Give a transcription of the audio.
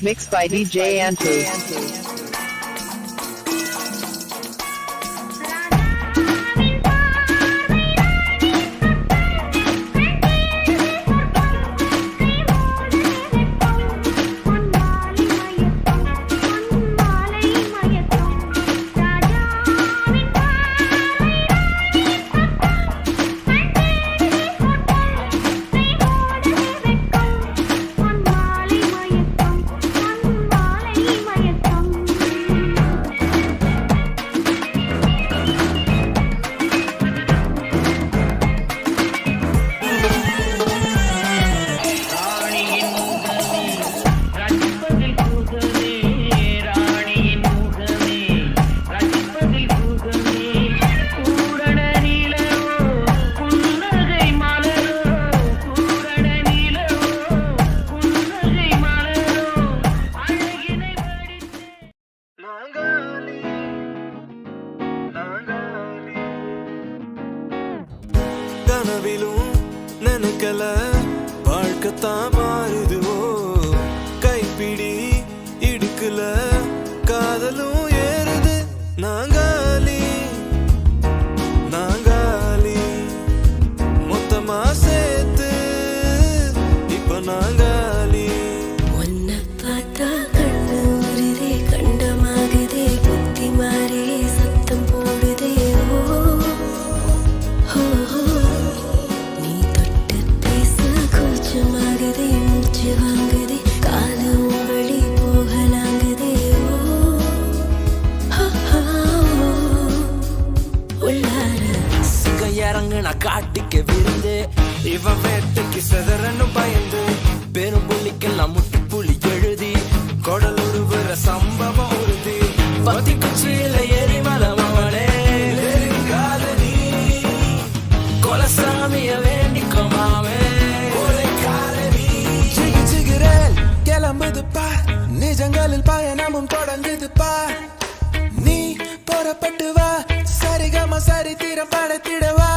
Mixed by DJ Antu. கனவிலும் நினைக்கல வாழ்க்கத்தான் மாறுதுவோ கைப்பிடி இடுக்கல காதலும் ஏறுது நாங்காலி நாங்காலி மொத்தமா சேர்த்து இப்ப நாங்காலி உன்னை பார்த்தா கண்ணு உருதே கண்டமாகுதே புத்தி மாறி சத்தம் போடுதே நான் காட்டிக்க விருந்து இவன் வேட்டைக்கு செதறன்னு பயந்து பெரும் புள்ளிக்கெல்லாம் முட்டி புள்ளி எழுதி கொடல் உருவுற சம்பவம் உறுதி பத்தி குச்சியில எரிமலை மவனே கொலசாமிய வேண்டிக்கோமாவே சிகிரேல் கிளம்புது பார் நிஜங்களில் பயணமும் தொடங்குது பார் நீ புறப்பட்டு வா சரிகம சரித்திரம் படைத்திடவா